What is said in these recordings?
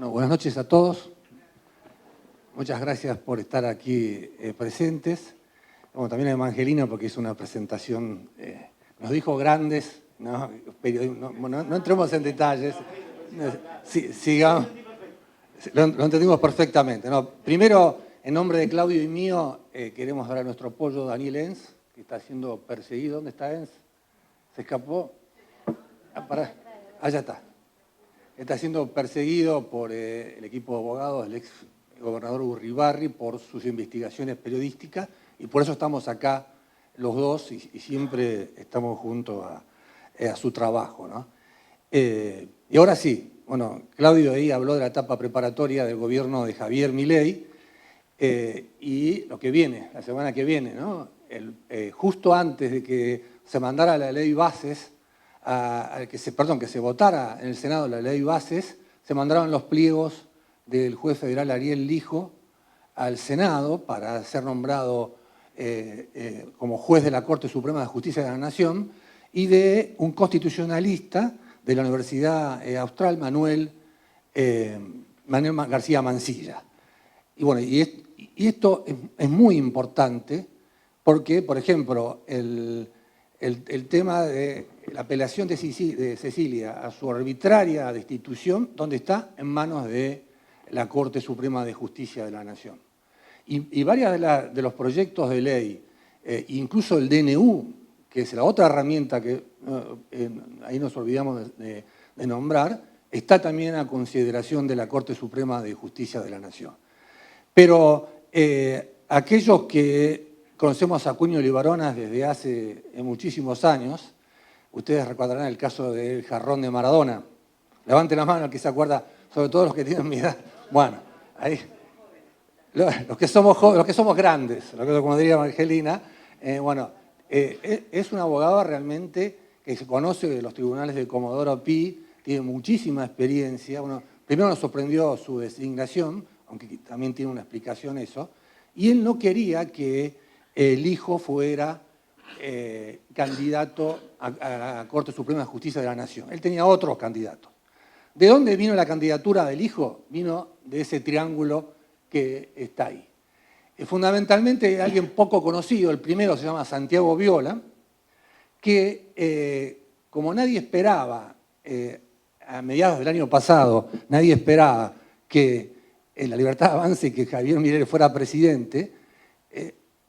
Bueno, buenas noches a todos. Muchas gracias por estar aquí presentes. Bueno, también a Evangelina porque hizo una presentación, nos dijo grandes, no entremos en detalles. Sigamos. Lo entendimos perfectamente. No, primero, en nombre de Claudio y mío, queremos dar nuestro apoyo a Daniel Enz, que está siendo perseguido. ¿Dónde está Enz? ¿Se escapó? Allá está. Está siendo perseguido por el equipo de abogados del ex gobernador Urribarri por sus investigaciones periodísticas y por eso estamos acá los dos y siempre estamos juntos a su trabajo, ¿no? Y ahora sí, bueno, Claudio ahí habló de la etapa preparatoria del gobierno de Javier Milei y lo que viene, la semana que viene, ¿no? Justo antes de que se mandara la ley bases, que se votara en el Senado la ley bases, se mandaron los pliegos del juez federal Ariel Lijo al Senado para ser nombrado como juez de la Corte Suprema de Justicia de la Nación y de un constitucionalista de la Universidad Austral, Manuel García Mansilla. Y bueno, y esto es muy importante porque, por ejemplo, el tema de la apelación de Cecilia a su arbitraria destitución, ¿dónde está? En manos de la Corte Suprema de Justicia de la Nación. Y varios de los proyectos de ley, incluso el DNU, que es la otra herramienta que ahí nos olvidamos de nombrar, está también a consideración de la Corte Suprema de Justicia de la Nación. Pero aquellos que conocemos a Acuña Libaronas desde hace muchísimos años. Ustedes recordarán el caso del jarrón de Maradona. Levanten la mano el que se acuerda, sobre todo los que tienen mi edad. Bueno, ahí. Los que somos jóvenes, los que somos grandes, como diría Evangelina. Es un abogado realmente que se conoce de los tribunales de Comodoro Pi, tiene muchísima experiencia. Bueno, primero nos sorprendió su designación, aunque también tiene una explicación eso, y él no quería que el hijo fuera candidato a la Corte Suprema de Justicia de la Nación. Él tenía otros candidatos. ¿De dónde vino la candidatura del hijo? Vino de ese triángulo que está ahí. Fundamentalmente alguien poco conocido, el primero se llama Santiago Viola, que como nadie esperaba, a mediados del año pasado, nadie esperaba que La Libertad avance y que Javier Milei fuera presidente,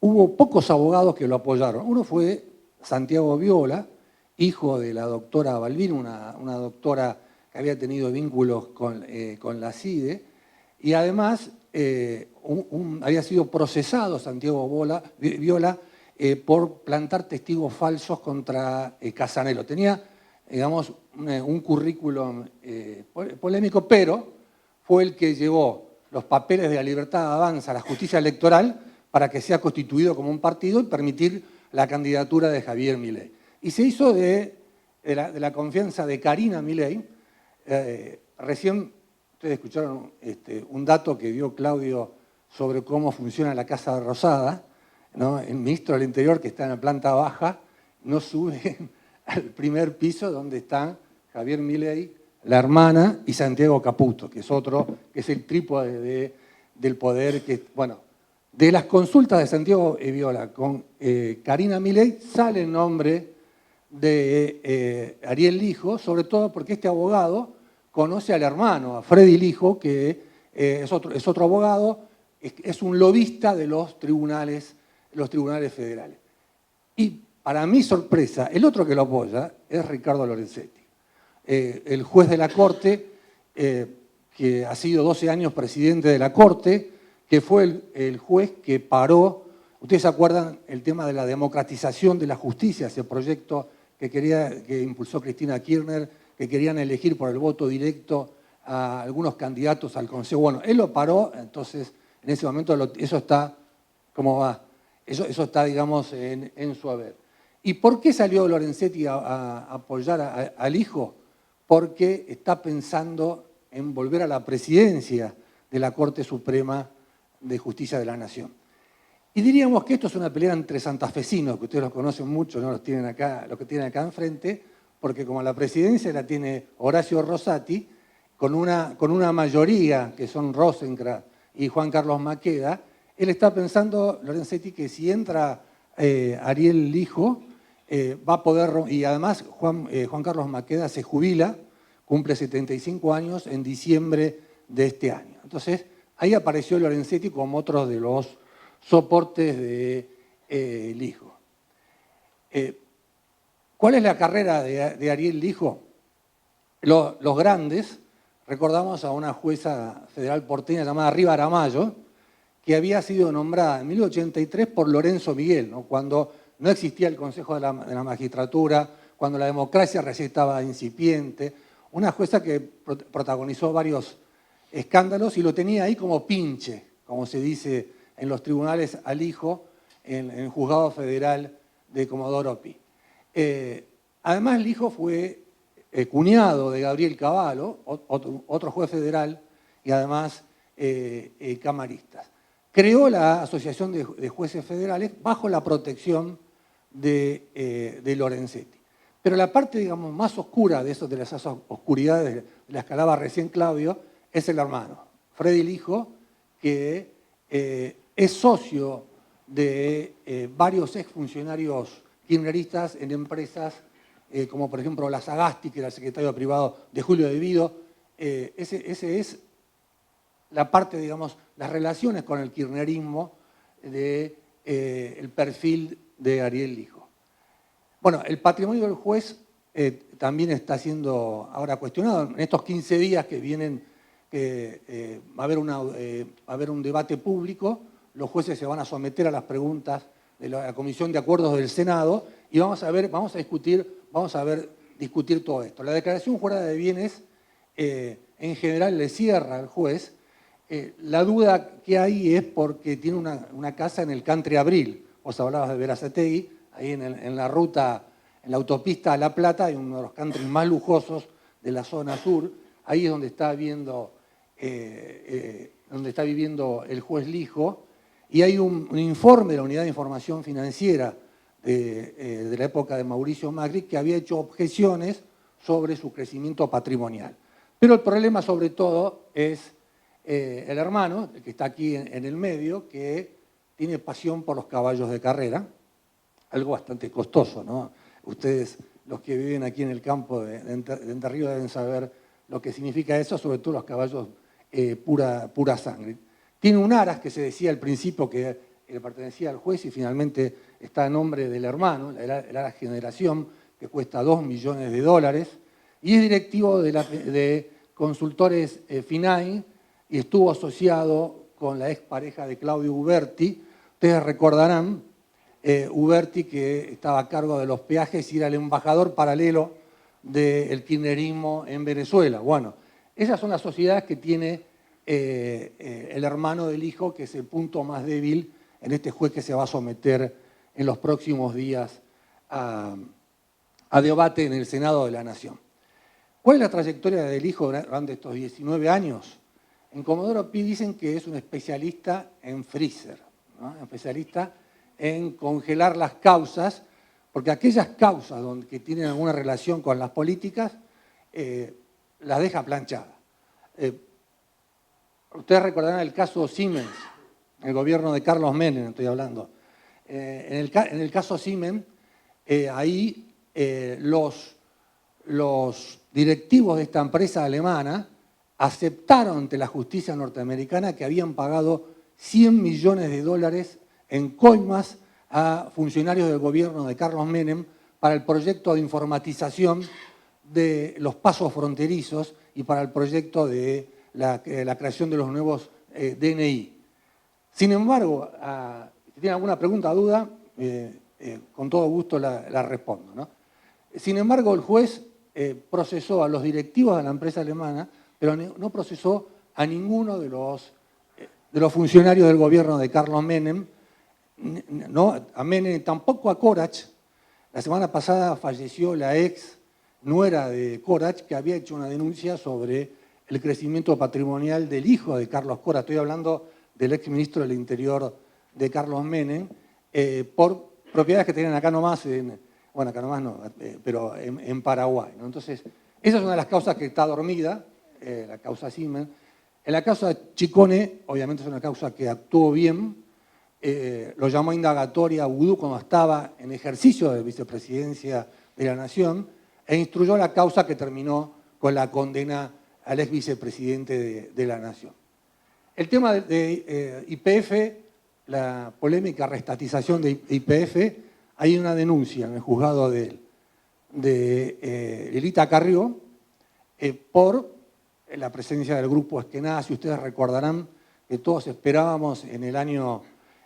hubo pocos abogados que lo apoyaron. Uno fue Santiago Viola, hijo de la doctora Balbín, una doctora que había tenido vínculos con la CIDE, y además había sido procesado Santiago Viola por plantar testigos falsos contra Casanelo. Tenía, digamos, un currículum polémico, pero fue el que llevó los papeles de La Libertad Avanza a la justicia electoral para que sea constituido como un partido y permitir la candidatura de Javier Milei. Y se hizo de la confianza de Karina Milei. Recién ustedes escucharon un dato que dio Claudio sobre cómo funciona la Casa Rosada, ¿no? El ministro del Interior, que está en la planta baja, no sube al primer piso donde están Javier Milei, la hermana, y Santiago Caputo, que es otro, que es el trípode del poder, que, bueno. De las consultas de Santiago Viola con Karina Milei sale el nombre de Ariel Lijo, sobre todo porque este abogado conoce al hermano, a Freddy Lijo, que es otro abogado, es un lobista de los tribunales federales. Y para mi sorpresa, el otro que lo apoya es Ricardo Lorenzetti, el juez de la Corte, que ha sido 12 años presidente de la Corte, que fue el juez que paró, ustedes se acuerdan, el tema de la democratización de la justicia, ese proyecto que impulsó Cristina Kirchner, que querían elegir por el voto directo a algunos candidatos al Consejo. Bueno, él lo paró, entonces en ese momento eso está, ¿cómo va? Eso está, digamos, en su haber. ¿Y por qué salió Lorenzetti a apoyar al hijo? Porque está pensando en volver a la presidencia de la Corte Suprema de Justicia de la Nación. Y diríamos que esto es una pelea entre santafesinos, que ustedes los conocen mucho, ¿no? Los que tienen acá enfrente, porque como la presidencia la tiene Horacio Rosati, con una mayoría, que son Rosenkrantz y Juan Carlos Maqueda, él está pensando, Lorenzetti, que si entra Ariel Lijo, va a poder, y además Juan Carlos Maqueda se jubila, cumple 75 años en diciembre de este año. Entonces, ahí apareció Lorenzetti como otro de los soportes de Lijo. ¿Cuál es la carrera de Ariel Lijo? Los grandes, recordamos a una jueza federal porteña llamada Riva Aramayo, que había sido nombrada en 1983 por Lorenzo Miguel, ¿no? Cuando no existía el Consejo de la Magistratura, cuando la democracia recién estaba incipiente, una jueza que protagonizó varios escándalos y lo tenía ahí como pinche, como se dice en los tribunales al hijo, en el juzgado federal de Comodoro Pi. Además, el hijo fue cuñado de Gabriel Cavallo, otro juez federal, y además camaristas. Creó la Asociación de Jueces Federales bajo la protección de Lorenzetti. Pero la parte, digamos, más oscura de esas oscuridades de las que hablaba recién Claudio, es el hermano, Freddy Lijo, que es socio de varios exfuncionarios kirchneristas en empresas como por ejemplo la Sagasti, que era el secretario privado de Julio De Vido. Ese es la parte, digamos, las relaciones con el kirchnerismo del perfil de Ariel Lijo. Bueno, el patrimonio del juez también está siendo ahora cuestionado. En estos 15 días que vienen va a haber un debate público, los jueces se van a someter a las preguntas de la Comisión de Acuerdos del Senado y vamos a discutir todo esto. La declaración jurada de bienes en general le cierra al juez. La duda que hay es porque tiene una casa en el Country Abril. Vos hablabas de Berazategui, ahí en la ruta, en la autopista a La Plata, hay uno de los countries más lujosos de la zona sur. Ahí es donde está viviendo el juez Lijo. Y hay un informe de la Unidad de Información Financiera de la época de Mauricio Macri que había hecho objeciones sobre su crecimiento patrimonial. Pero el problema sobre todo es el hermano, el que está aquí en el medio, que tiene pasión por los caballos de carrera, algo bastante costoso, ¿no? Ustedes, los que viven aquí en el campo de Entre Ríos, deben saber lo que significa eso, sobre todo los caballos pura sangre. Tiene un aras que se decía al principio que le pertenecía al juez y finalmente está a nombre del hermano, el Aras Generación, que cuesta $2 millones, y es directivo de Consultores FINAI y estuvo asociado con la expareja de Claudio Uberti. Ustedes recordarán, Uberti, que estaba a cargo de los peajes y era el embajador paralelo del kirchnerismo en Venezuela. Bueno, esas son las sociedades que tiene el hermano del hijo, que es el punto más débil en este juez que se va a someter en los próximos días a debate en el Senado de la Nación. ¿Cuál es la trayectoria del hijo durante estos 19 años? En Comodoro Pi dicen que es un especialista en freezer, ¿no? Especialista en congelar las causas, porque aquellas causas que tienen alguna relación con las políticas las deja planchadas. Ustedes recordarán el caso Siemens, el gobierno de Carlos Menem, estoy hablando. En el caso Siemens, ahí los directivos de esta empresa alemana aceptaron ante la justicia norteamericana que habían pagado $100 millones en coimas a funcionarios del gobierno de Carlos Menem para el proyecto de informatización de los pasos fronterizos y para el proyecto de la creación de los nuevos DNI. Sin embargo, si tienen alguna pregunta o duda, con todo gusto la respondo, ¿no? Sin embargo, el juez procesó a los directivos de la empresa alemana, pero no procesó a ninguno de los funcionarios del gobierno de Carlos Menem, no a Menem, tampoco a Corach. La semana pasada falleció la ex nuera de Corach, que había hecho una denuncia sobre el crecimiento patrimonial del hijo de Carlos Corach. Estoy hablando del ex ministro del Interior de Carlos Menem, por propiedades que tenían acá nomás, acá nomás no, pero en Paraguay, ¿no? Entonces, esa es una de las causas que está dormida, la causa Siemens. En la causa Chicone, obviamente es una causa que actuó bien, lo llamó indagatoria a Vudú cuando estaba en ejercicio de vicepresidencia de la Nación e instruyó la causa que terminó con la condena al ex vicepresidente de la Nación. El tema de YPF, la polémica restatización de YPF, hay una denuncia en el juzgado de Lilita Carrió por la presencia del grupo Eskenazi. Ustedes recordarán que todos esperábamos en el año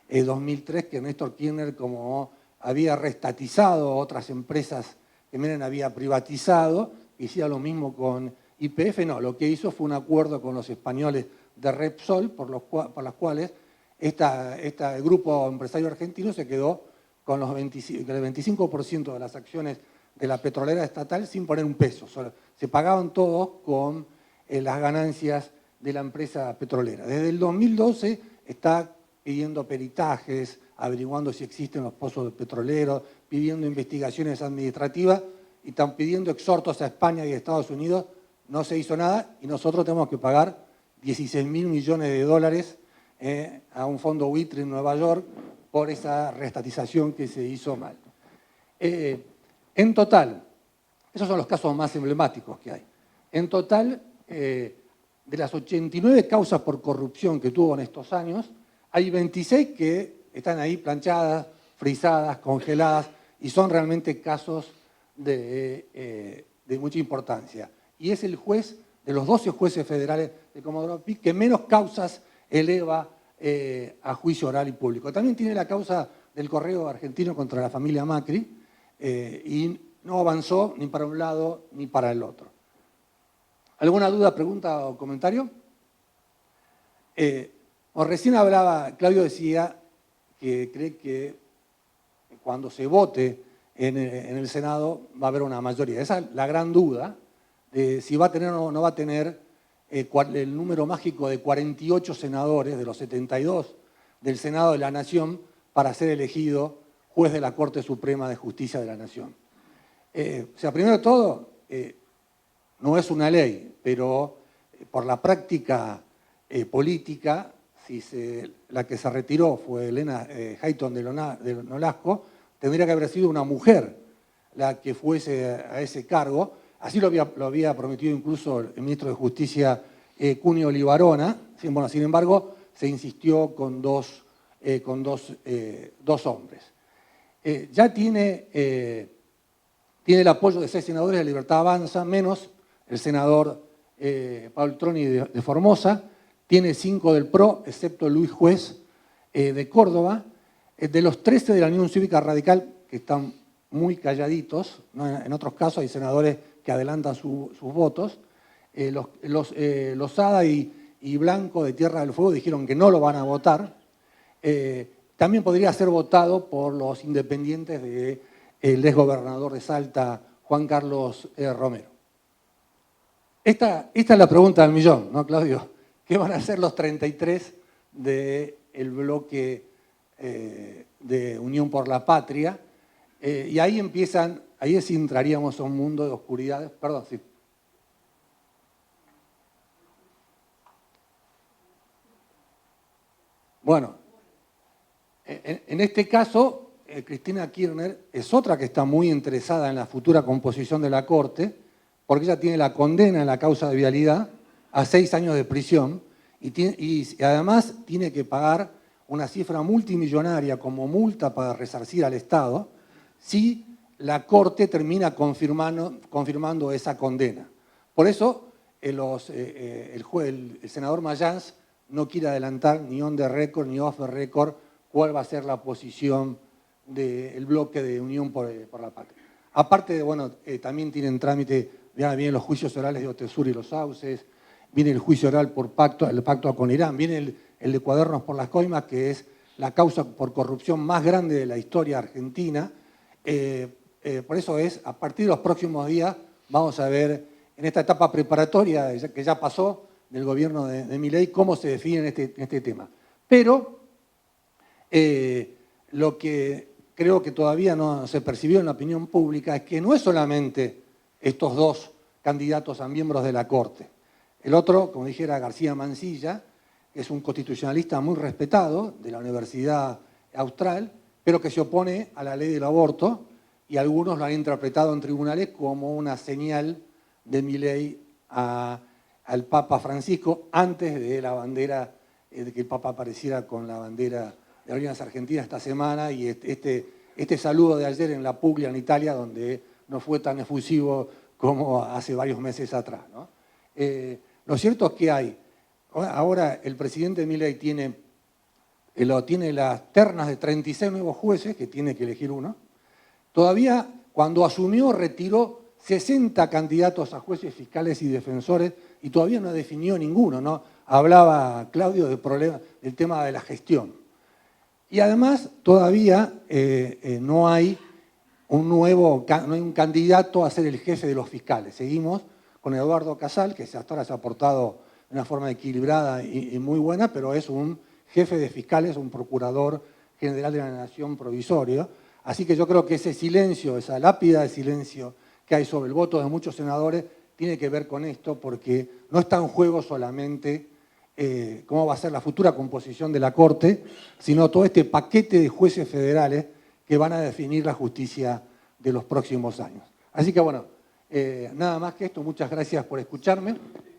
2003 que Néstor Kirchner, como había restatizado otras empresas que Menem había privatizado, hiciera lo mismo con YPF. No, lo que hizo fue un acuerdo con los españoles de Repsol, por las cuales el grupo empresario argentino se quedó con el 25% de las acciones de la petrolera estatal sin poner un peso. Se pagaban todos con las ganancias de la empresa petrolera. Desde el 2012 está pidiendo peritajes, averiguando si existen los pozos petroleros, pidiendo investigaciones administrativas y están pidiendo exhortos a España y a Estados Unidos. No se hizo nada y nosotros tenemos que pagar 16.000 millones de dólares a un fondo buitre en Nueva York por esa restatización que se hizo mal. En total, esos son los casos más emblemáticos que hay. En total, de las 89 causas por corrupción que tuvo en estos años, hay 26 que están ahí planchadas, frisadas, congeladas, y son realmente casos de mucha importancia. Y es el juez de los 12 jueces federales de Comodoro Pi que menos causas eleva a juicio oral y público. También tiene la causa del correo argentino contra la familia Macri y no avanzó ni para un lado ni para el otro. ¿Alguna duda, pregunta o comentario? Recién hablaba, Claudio decía que cree que cuando se vote en el Senado va a haber una mayoría. Esa es la gran duda de si va a tener o no va a tener el número mágico de 48 senadores de los 72 del Senado de la Nación para ser elegido juez de la Corte Suprema de Justicia de la Nación. Primero de todo, no es una ley, pero por la práctica política, la que se retiró fue Elena Hayton de Nolasco, tendría que haber sido una mujer la que fuese a ese cargo. Así lo había prometido incluso el ministro de Justicia, Cunio Libarona. Sin embargo, se insistió con dos hombres. Ya tiene el apoyo de 6 senadores de Libertad Avanza, menos el senador Paul Troni de Formosa. Tiene 5 del PRO, excepto Luis Juez de Córdoba. De los 13 de la Unión Cívica Radical, que están muy calladitos, ¿no? En otros casos hay senadores que adelantan sus votos. Los Sada y Blanco de Tierra del Fuego dijeron que no lo van a votar. También podría ser votado por los independientes del exgobernador de Salta, Juan Carlos Romero. Esta es la pregunta del millón, ¿no, Claudio? ¿Qué van a hacer los 33 del bloque de Unión por la Patria? Y ahí sí entraríamos a un mundo de oscuridades. Perdón, sí. Bueno, en este caso, Cristina Kirchner es otra que está muy interesada en la futura composición de la Corte, porque ella tiene la condena en la causa de vialidad a 6 años de prisión y además tiene que pagar una cifra multimillonaria como multa para resarcir al Estado si la Corte termina confirmando esa condena. Por eso el senador Mayans no quiere adelantar ni on the record ni off the record cuál va a ser la posición del bloque de Unión por la Patria. Aparte, también tienen trámite, vienen los juicios orales de Otesur y los Sauces, viene el juicio oral por el pacto con Irán, viene el de Cuadernos por las Coimas, que es la causa por corrupción más grande de la historia argentina. Por eso a partir de los próximos días, vamos a ver en esta etapa preparatoria que ya pasó del gobierno de Milei, cómo se define este tema. Pero lo que creo que todavía no se percibió en la opinión pública es que no es solamente estos 2 candidatos a miembros de la Corte. El otro, como dijera García Mansilla, es un constitucionalista muy respetado de la Universidad Austral, pero que se opone a la ley del aborto y algunos lo han interpretado en tribunales como una señal de Milei al Papa Francisco antes de la bandera, de que el Papa apareciera con la bandera de Malvinas Argentina esta semana y este saludo de ayer en la Puglia, en Italia, donde no fue tan efusivo como hace varios meses atrás, ¿no? Lo cierto es que ahora el presidente Milei tiene las ternas de 36 nuevos jueces, que tiene que elegir uno. Todavía, cuando asumió, retiró 60 candidatos a jueces, fiscales y defensores, y todavía no definió ninguno, ¿no? Hablaba Claudio del tema de la gestión. Y además, todavía no hay un candidato a ser el jefe de los fiscales. Seguimos con Eduardo Casal, que hasta ahora se ha portado de una forma equilibrada y muy buena, pero es un jefe de fiscales, un procurador general de la Nación provisorio. Así que yo creo que ese silencio, esa lápida de silencio que hay sobre el voto de muchos senadores, tiene que ver con esto, porque no está en juego solamente cómo va a ser la futura composición de la Corte, sino todo este paquete de jueces federales que van a definir la justicia de los próximos años. Así que bueno, nada más que esto, muchas gracias por escucharme.